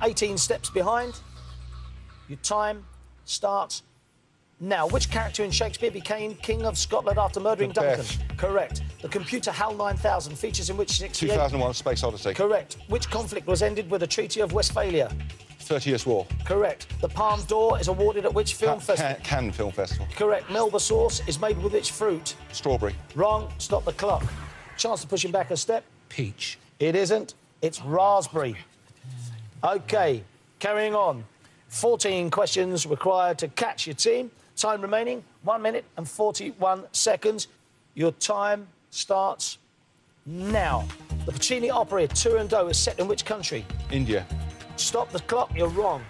18 steps behind. Your time starts now. Which character in Shakespeare became King of Scotland after murdering Duncan? Correct. The computer HAL 9000 features in which 68... 2001 Space Odyssey. Correct. Which conflict was ended with the Treaty of Westphalia? 30 Years' War. Correct. The Palme d'Or is awarded at which film festival? Cannes Film Festival. Correct. Melba sauce is made with which fruit? Strawberry. Wrong. Stop the clock. Chance to push him back a step. Peach. It isn't. It's raspberry. OK, carrying on. 14 questions required to catch your team. Time remaining, 1 minute and 41 seconds. Your time starts now. The Puccini opera Turandot is set in which country? India. Stop the clock, you're wrong.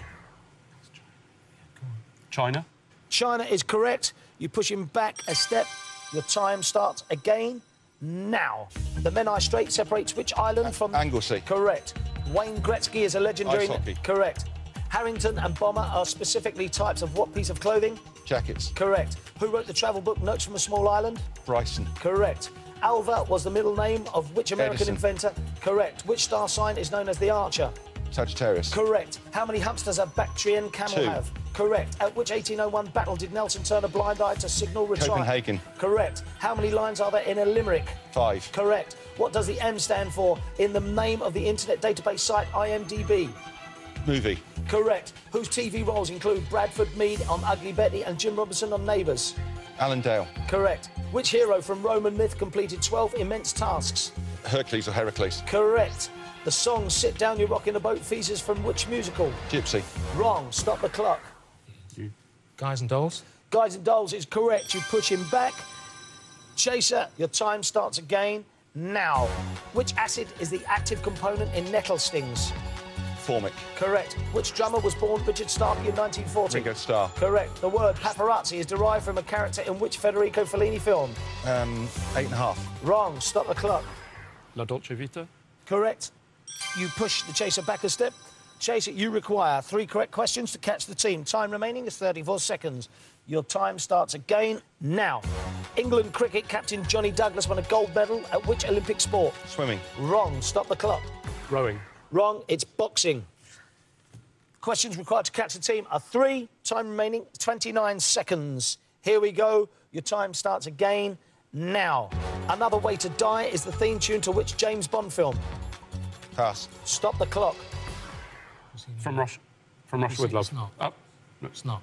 China. China is correct. You push him back a step. Your time starts again now. The Menai Strait separates which island from... Anglesey. Correct. Wayne Gretzky is a legendary... Ice hockey. Correct. Harrington and Bomber are specifically types of what piece of clothing? Jackets. Correct. Who wrote the travel book Notes from a Small Island? Bryson. Correct. Alva was the middle name of which American Edison. inventor? Correct. Which star sign is known as the Archer? Sagittarius. Correct. How many humps does a Bactrian camel 2. have? Correct. At which 1801 battle did Nelson turn a blind eye to signal retreat? Copenhagen. Correct. How many lines are there in a limerick? 5. Correct. What does the M stand for in the name of the internet database site IMDb? Movie. Correct. Whose TV roles include Bradford Mead on Ugly Betty and Jim Robinson on Neighbours? Alan Dale. Correct. Which hero from Roman myth completed 12 immense tasks? Hercules or Heracles. Correct. The song Sit Down, You Rock in a Boat features from which musical? Gypsy. Wrong. Stop the clock. Guys and Dolls. Guys and Dolls is correct. You push him back. Chaser, your time starts again now. Which acid is the active component in nettle stings? Formic. Correct. Which drummer was born Richard Starkey in 1940? Ringo Starr. Correct. The word paparazzi is derived from a character in which Federico Fellini film? 8.5. Wrong. Stop the clock. La Dolce Vita. Correct. You push the chaser back a step. Chaser, you require 3 correct questions to catch the team. Time remaining is 34 seconds. Your time starts again now. England cricket captain Johnny Douglas won a gold medal at which Olympic sport? Swimming. Wrong. Stop the clock. Rowing. Wrong. It's boxing. Questions required to catch the team are 3. Time remaining 29 seconds. Here we go. Your time starts again now. Another Way to Die is the theme tune to which James Bond film? Pass. Stop the clock. From Russia. From Russia with Love. It's not. Oh, No, it's not.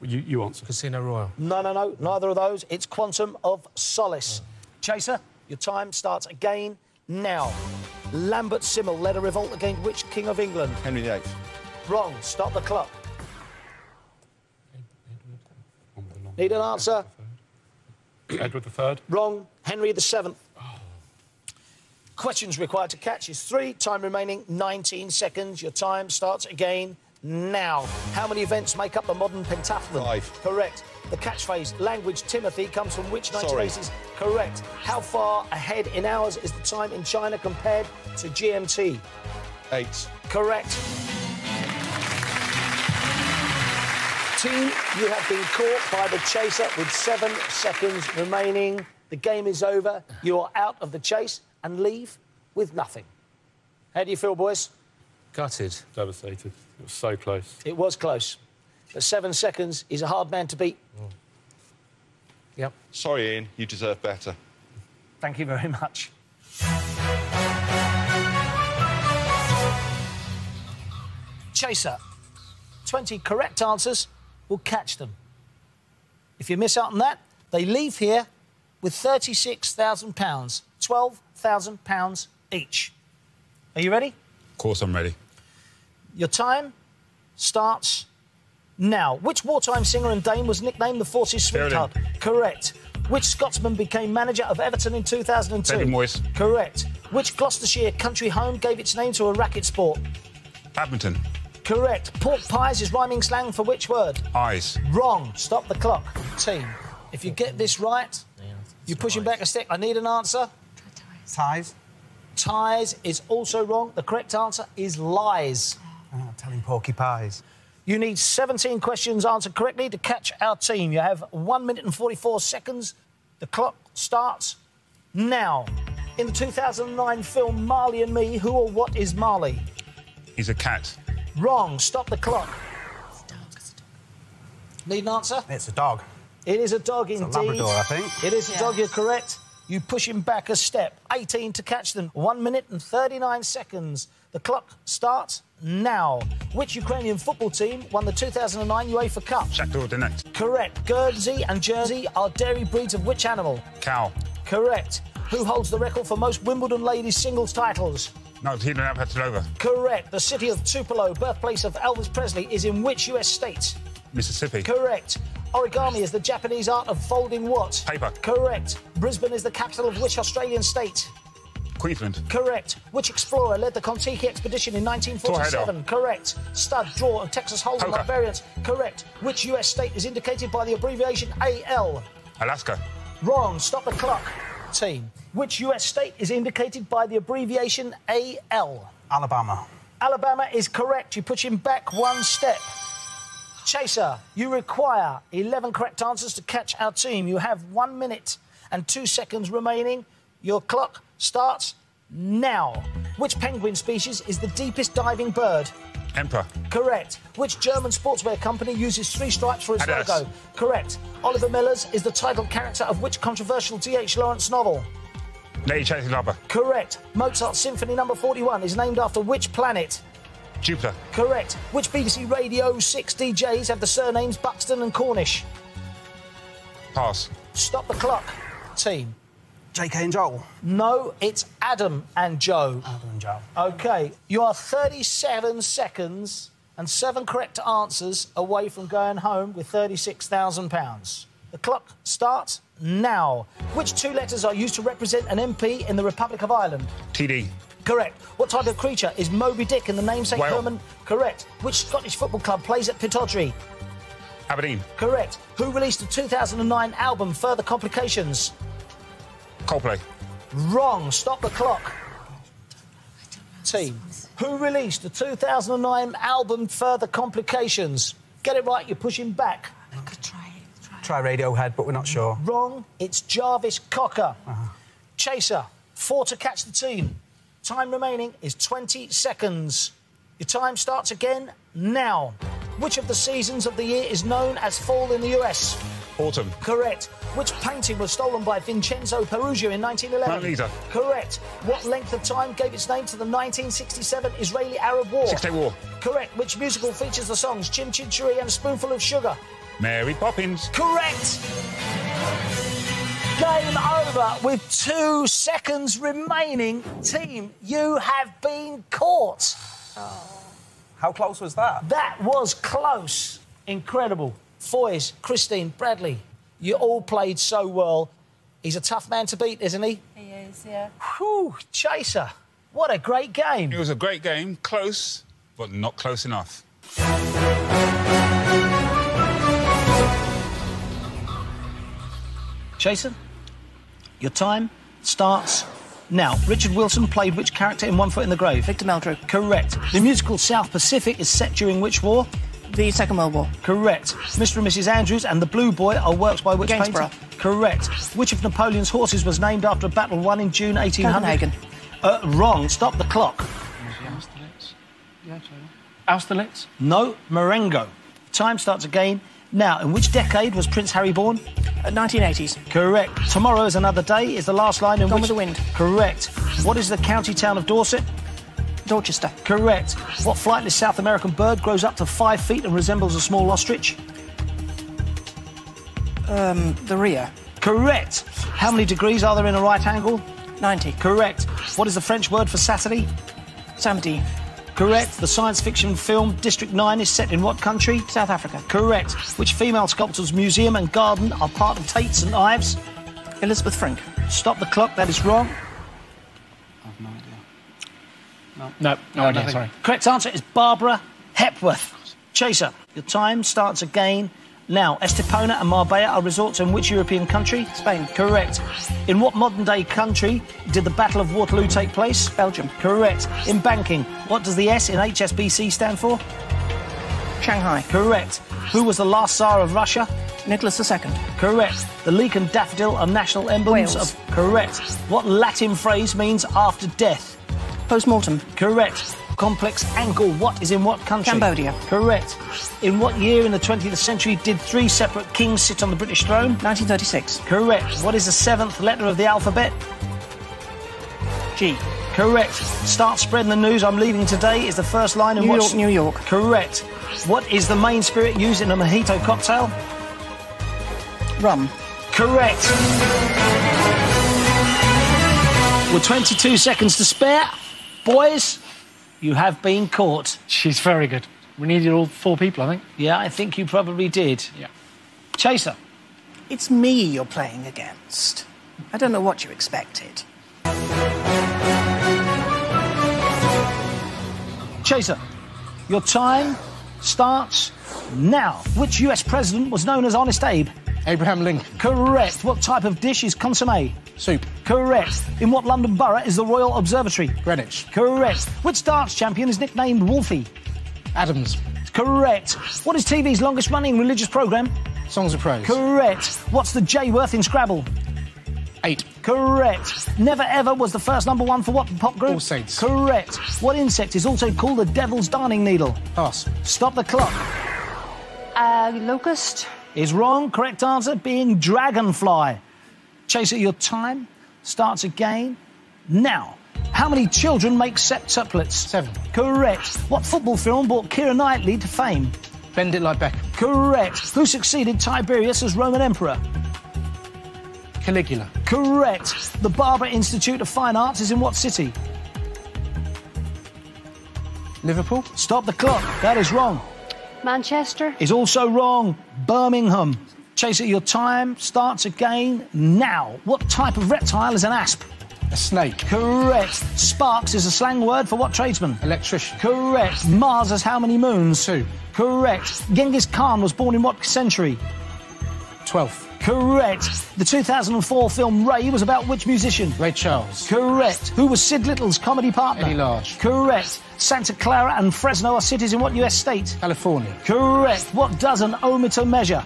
you answer. Casino Royale. No, no, no. Neither of those. It's Quantum of Solace. Chaser, your time starts again now. Lambert Simmel led a revolt against which King of England? Henry VIII. Wrong. Stop the clock. Need an answer? Edward III. Wrong. Henry VII. Questions required to catch is 3. Time remaining 19 seconds. Your time starts again now. How many events make up the modern pentathlon? 5. Correct. The catchphrase "Language Timothy" comes from which 90 Sorry. races? Correct. How far ahead in hours is the time in China compared to GMT? 8. Correct. Team, you have been caught by the chaser with 7 seconds remaining. The game is over. You are out of the chase and leave with nothing. How do you feel, boys? Gutted. Devastated. It was so close. It was close. But 7 seconds is a hard man to beat. Yep. Sorry, Ian. You deserve better. Thank you very much. Chaser, 20 correct answers will catch them. If you miss out on that, they leave here with £36,000, £12,000 each. Are you ready? Of course I'm ready. Your time starts now. Which wartime singer and dame was nicknamed the Forces Sweetheart? Correct. Which Scotsman became manager of Everton in 2002? David Moyes. Correct. Which Gloucestershire country home gave its name to a racket sport? Badminton. Correct. Pork pies is rhyming slang for which word? Eyes. Wrong. Stop the clock. Team, if you get this right, you're pushing back a step. I need an answer. Ties. Ties is also wrong. The correct answer is lies. Oh, telling porky pies. You need 17 questions answered correctly to catch our team. You have 1 minute and 44 seconds. The clock starts now. In the 2009 film Marley and Me, who or what is Marley? He's a cat. Wrong. Stop the clock. Need an answer? It's a dog. It is a dog It's a indeed. Labrador, I think. It is a dog, you're correct. You push him back a step. 18 to catch them. 1 minute and 39 seconds. The clock starts now. Which Ukrainian football team won the 2009 UEFA Cup? Shakhtar Donetsk. Correct. Guernsey and Jersey are dairy breeds of which animal? Cow. Correct. Who holds the record for most Wimbledon ladies singles titles? No, Tina Navratilova. Correct. The city of Tupelo, birthplace of Elvis Presley, is in which US state? Mississippi. Correct. Origami is the Japanese art of folding what? Paper. Correct. Brisbane is the capital of which Australian state? Queensland. Correct. Which explorer led the Kon-Tiki expedition in 1947? Correct. Stud, draw, and Texas Hold'em Poker. are variants. Correct. Which US state is indicated by the abbreviation AL? Alaska. Wrong. Stop the clock. Team. Which US state is indicated by the abbreviation AL? Alabama. Alabama is correct. You push him back one step. Chaser, you require 11 correct answers to catch our team. You have 1 minute and 2 seconds remaining. Your clock starts now. Which penguin species is the deepest diving bird? Emperor. Correct. Which German sportswear company uses 3 stripes for its Adidas. logo? Correct. Oliver Millers is the title character of which controversial D.H. Lawrence novel? Lady Chasing Lover. Correct. Mozart's Symphony No. 41 is named after which planet? Jupiter. Correct. Which BBC Radio 6 DJs have the surnames Buxton and Cornish? Pass. Stop the clock. Team. JK and Joel. No, it's Adam and Joe. Adam and Joel. OK, you are 37 seconds and 7 correct answers away from going home with £36,000. The clock starts now. Which 2 letters are used to represent an MP in the Republic of Ireland? TD. Correct. What type of creature is Moby Dick in the namesake Whale. Herman? Correct. Which Scottish football club plays at Pittodrie? Aberdeen. Correct. Who released the 2009 album Further Complications? Coldplay. Wrong. Stop the clock. Team. Who released the 2009 album Further Complications? Get it right, you're pushing back. Try Radiohead, but we're not sure. Wrong. It's Jarvis Cocker. Chaser. 4 to catch the team. Time remaining is 20 seconds. Your time starts again now. Which of the seasons of the year is known as fall in the US? Autumn. Correct. Which painting was stolen by Vincenzo Peruggia in 1911? Mona Lisa. Correct. What length of time gave its name to the 1967 Israeli-Arab War? 6 Day War. Correct. Which musical features the songs Chim Chim Cheree and a Spoonful of Sugar? Mary Poppins. Correct. Game over with 2 seconds remaining. Team, you have been caught. How close was that? That was close. Incredible. Foyes, Christine, Bradley, you all played so well. He's a tough man to beat, isn't he? He is, yeah. Whew, Chaser, what a great game. It was a great game. Close, but not close enough. Chaser, your time starts now. Richard Wilson played which character in One Foot in the Grave? Victor Meldrew. Correct. The musical South Pacific is set during which war? The Second World War. Correct. Mr and Mrs Andrews and The Blue Boy are works by which Gainsborough. painter? Correct. Which of Napoleon's horses was named after a battle won in June 1800? Copenhagen. Wrong. Stop the clock. Austerlitz? No, Marengo. Time starts again. Now, in which decade was Prince Harry born? 1980s. Correct. Tomorrow is another day is the last line in Gone which... with the Wind. Correct. What is the county town of Dorset? Dorchester. Correct. What flightless South American bird grows up to 5 feet and resembles a small ostrich? The Rio. Correct. How many degrees are there in a right angle? 90. Correct. What is the French word for Saturday? Samedi. Correct. The science fiction film District 9 is set in what country? South Africa. Correct. Which female sculptor's museum and garden are part of Tate St Ives? Elizabeth Frank. Stop the clock, that is wrong. I have no idea. No idea, sorry. Correct answer is Barbara Hepworth. Chaser, your time starts again. Now, Estepona and Marbella are resorts in which European country? Spain. Correct. In what modern-day country did the Battle of Waterloo take place? Belgium. Correct. In banking, what does the S in HSBC stand for? Shanghai. Correct. Who was the last Tsar of Russia? Nicholas II. Correct. The leek and daffodil are national emblems Wales. of... Correct. What Latin phrase means after death? Post-mortem. Correct. Complex ankle. What is in what country? Cambodia. Correct. In what year in the 20th century did 3 separate kings sit on the British throne? 1936. Correct. What is the 7th letter of the alphabet? G. Correct. Start spreading the news. I'm leaving today is the first line in New what... York, New York. Correct. What is the main spirit used in a mojito cocktail? Rum. Correct. With 22 seconds to spare, boys, you have been caught. She's very good. We needed all 4 people, I think. Yeah, I think you probably did. Yeah. Chaser. It's me you're playing against. I don't know what you expected. Chaser, your time starts now. Which US president was known as Honest Abe? Abraham Lincoln. Correct. What type of dish is consommé? Soup. Correct. In what London borough is the Royal Observatory? Greenwich. Correct. Which darts champion is nicknamed Wolfie? Adams. Correct. What is TV's longest-running religious programme? Songs of Praise. Correct. What's the J worth in Scrabble? 8. Correct. Never Ever was the first #1 for what pop group? All Saints. Correct. What insect is also called the devil's darning needle? Pass. Stop the clock. Locust. Is wrong. Correct answer being dragonfly. Chaser, your time starts again now. How many children make septuplets? 7. Correct. What football film brought Keira Knightley to fame? Bend it like Beckham. Correct. Who succeeded Tiberius as Roman Emperor? Caligula. Correct. The Barber Institute of Fine Arts is in what city? Liverpool. Stop the clock. That is wrong. Manchester. Is also wrong. Birmingham. Chaser, your time starts again now. What type of reptile is an asp? A snake. Correct. Sparks is a slang word for what tradesman? Electrician. Correct. Mars has how many moons? 2. Correct. Genghis Khan was born in what century? 12th. Correct. The 2004 film Ray was about which musician? Ray Charles. Correct. Who was Sid Little's comedy partner? Eddie Large. Correct. Santa Clara and Fresno are cities in what US state? California. Correct. What does an ohmmeter measure?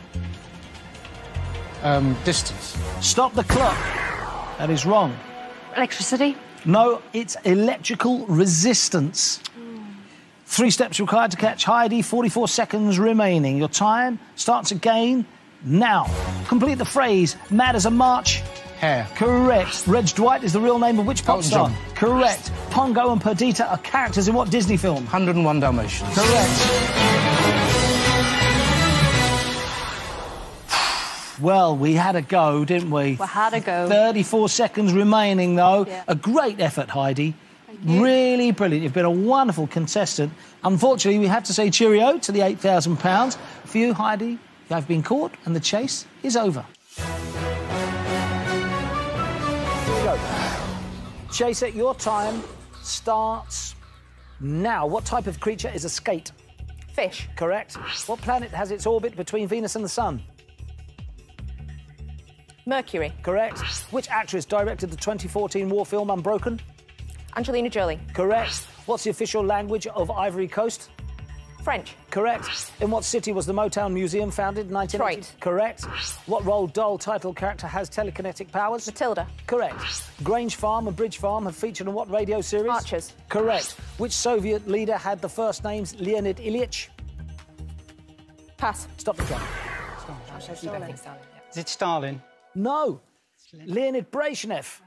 Distance. Stop the clock. That is wrong. Electricity. No, it's electrical resistance. 3 steps required to catch Heidi, 44 seconds remaining. Your time starts again now. Complete the phrase, mad as a march. Hair. Correct. Reg Dwight is the real name of which pop Elton star? John. Correct. Pongo and Perdita are characters in what Disney film? 101 Dalmatians. Correct. Well, we had a go, didn't we? We had a go. 34 seconds remaining, though. Yeah. A great effort, Heidi. Thank you. Really brilliant. You've been a wonderful contestant. Unfortunately, we have to say cheerio to the £8,000. For you, Heidi, you have been caught and the chase is over. Here we go. Chaser, your time starts now. What type of creature is a skate? Fish. Correct. What planet has its orbit between Venus and the Sun? Mercury. Correct. Which actress directed the 2014 war film Unbroken? Angelina Jolie. Correct. What's the official language of Ivory Coast? French. Correct. In what city was the Motown Museum founded in 1980? Detroit. Correct. What Roald Dahl title character has telekinetic powers? Matilda. Correct. Grange Farm and Bridge Farm have featured in what radio series? Archers. Correct. Which Soviet leader had the first names Leonid Ilyich? Pass. Stop the clock. Is it Stalin? No. Leonid Brezhnev.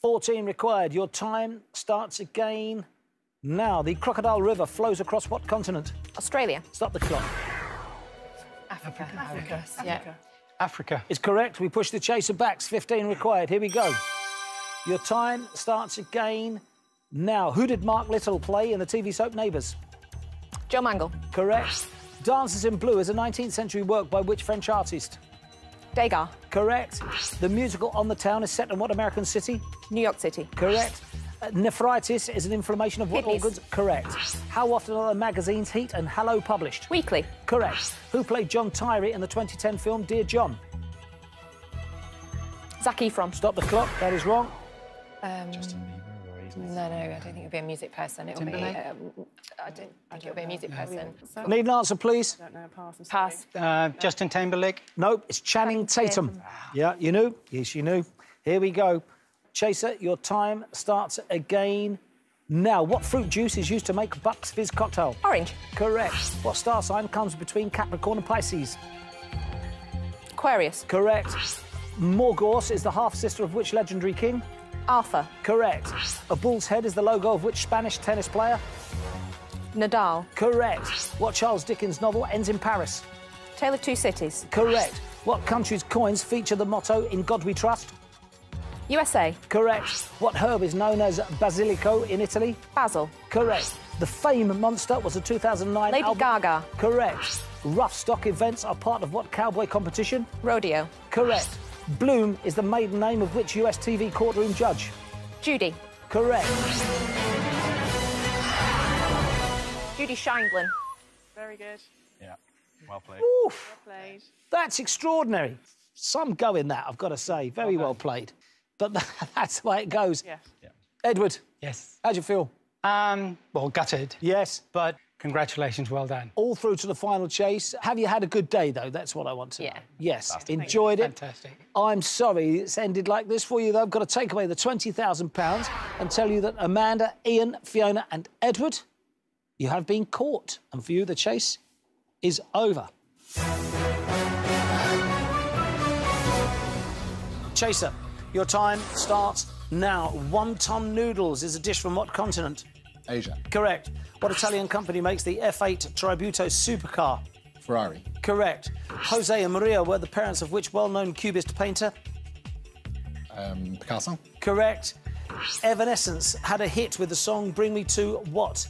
14 required. Your time starts again now. The Crocodile River flows across what continent? Australia. Stop the clock. Africa. Yeah. Africa. It's correct. We push the chaser back. 15 required. Here we go. Your time starts again now. Who did Mark Little play in the TV soap Neighbours? Joe Mangle. Correct. Dances in Blue is a 19th century work by which French artist? Degas. Correct. The musical On the Town is set in what American city? New York City. Correct. Nephritis is an inflammation of what Kidneys. organs? Correct. How often are the magazines Heat and Hello published? Weekly. Correct. Who played John Tyree in the 2010 film Dear John? Zac Efron. Stop the clock. That is wrong. No, I don't think it'll be a music person. It'll be. I don't think it'll be a music person. Need an answer, please? Pass. Justin Timberlake. Nope, it's Channing Tatum. Yeah, you knew? Yes, you knew. Here we go. Chaser, your time starts again Now, what fruit juice is used to make Buck's Fizz cocktail? Orange. Correct. What star sign comes between Capricorn and Pisces? Aquarius. Correct. Morgause is the half-sister of which legendary king? Arthur. Correct. A bull's head is the logo of which Spanish tennis player? Nadal. Correct. What Charles Dickens novel ends in Paris? Tale of Two Cities. Correct. What country's coins feature the motto "In God We Trust"? USA. Correct. What herb is known as basilico in Italy? Basil. Correct. The Fame Monster was a 2009 Lady album. Gaga. Correct. Rough stock events are part of what cowboy competition? Rodeo. Correct. Bloom is the maiden name of which US TV courtroom judge? Judy. Correct. Judy Shindlin. Very good. Yeah. Well played. Oof. Well played. That's extraordinary. Some go in that, I've got to say. Very well played. But that's the way it goes. Yeah. Edward, Yes. how'd you feel? Well, gutted, Yes. but congratulations, well done. All through to the final chase. Have you had a good day, though? That's what I want to know. Yeah. Yes. Enjoyed it? Fantastic. I'm sorry it's ended like this for you, though. I've got to take away the £20,000 and tell you that Amanda, Ian, Fiona and Edward, you have been caught. And for you, the chase is over. Chaser, your time starts now. Wonton noodles is a dish from what continent? Asia. Correct. What Italian company makes the F8 Tributo supercar? Ferrari. Correct. Jose and Maria were the parents of which well-known cubist painter? Picasso. Correct. Evanescence had a hit with the song Bring Me to what?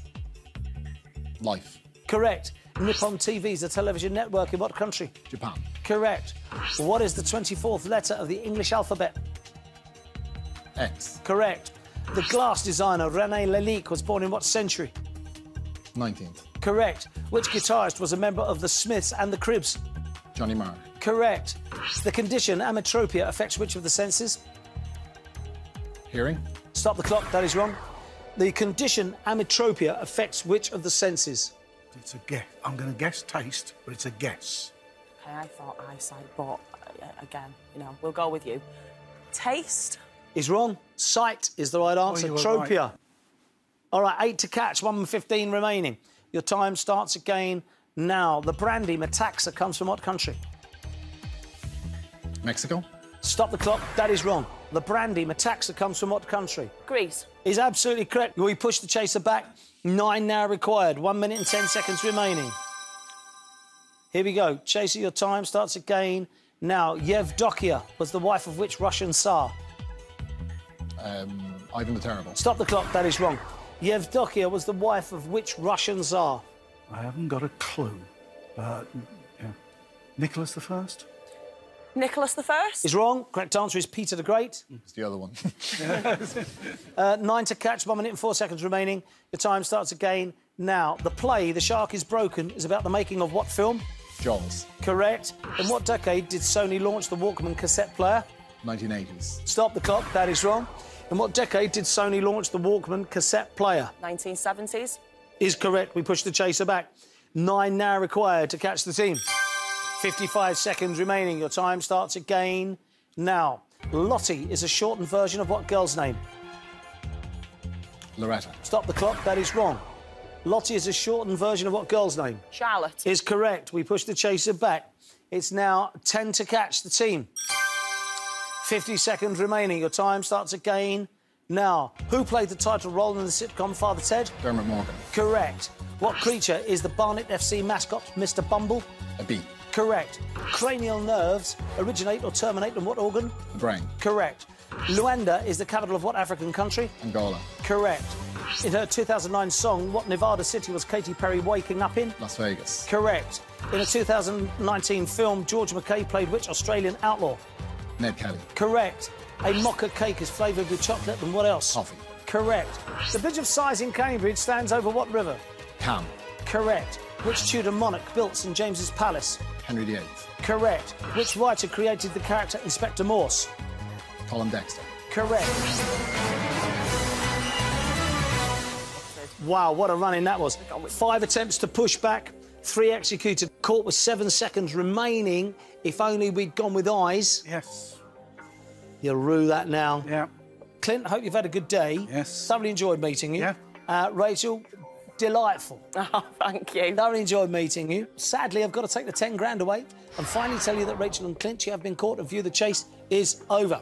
Life. Correct. Nippon TV is a television network in what country? Japan. Correct. What is the 24th letter of the English alphabet? X. Correct. The glass designer René Lalique was born in what century? 19th. Correct. Which guitarist was a member of the Smiths and the Cribs? Johnny Marr. Correct. The condition ametropia affects which of the senses? Hearing. Stop the clock, that is wrong. The condition ametropia affects which of the senses? It's a guess. I'm going to guess taste, but it's a guess. Okay, I thought eyesight, but again, we'll go with you. Taste. Is wrong. Sight is the right answer. you were Tropia. right. All right, 8 to catch, 1 and 15 remaining. Your time starts again now. The brandy Metaxa comes from what country? Mexico. Stop the clock. That is wrong. The brandy Metaxa comes from what country? Greece. Is absolutely correct. We push the chaser back. 9 now required. 1 minute and 10 seconds remaining. Here we go. Chaser, your time starts again now. Yevdokia was the wife of which Russian Tsar? Ivan the Terrible. Stop the clock. That is wrong. Yevdokia was the wife of which Russian Tsar? I haven't got a clue, but Nicholas I? Nicholas I? Is wrong. Correct answer is Peter the Great. It's the other one. 9 to catch, 1 minute and 4 seconds remaining. Your time starts again now. The play The Shark is Broken is about the making of what film? Jaws. Correct. In what decade did Sony launch the Walkman cassette player? 1980s. Stop the clock. That is wrong. In what decade did Sony launch the Walkman cassette player? 1970s. Is correct. We push the chaser back. 9 now required to catch the team. 55 seconds remaining. Your time starts again now. Lottie is a shortened version of what girl's name? Loretta. Stop the clock. That is wrong. Lottie is a shortened version of what girl's name? Charlotte. Is correct. We push the chaser back. It's now 10 to catch the team. 50 seconds remaining. Your time starts again now. Who played the title role in the sitcom Father Ted? Dermot Morgan. Correct. What creature is the Barnet FC mascot, Mr. Bumble? A bee. Correct. Cranial nerves originate or terminate in what organ? The brain. Correct. Luanda is the capital of what African country? Angola. Correct. In her 2009 song, what Nevada city was Katy Perry waking up in? Las Vegas. Correct. In a 2019 film, George McKay played which Australian outlaw? Ned Kelly. Correct. A mocha cake is flavoured with chocolate and what else? Coffee. Correct. The Bridge of Sighs in Cambridge stands over what river? Cam. Correct. Which Tudor monarch built St James's Palace? Henry VIII. Correct. Which writer created the character Inspector Morse? Colin Dexter. Correct. Wow, what a run-in that was. 5 attempts to push back, 3 executed. Caught with 7 seconds remaining. If only we'd gone with eyes. Yes. You'll rue that now. Yeah. Clint, hope you've had a good day. Yes. Thoroughly enjoyed meeting you. Yeah. Rachel, delightful. Oh, thank you. Thoroughly enjoyed meeting you. Sadly, I've got to take the 10 grand away and finally tell you that Rachel and Clint, you have been caught and View the Chase is over.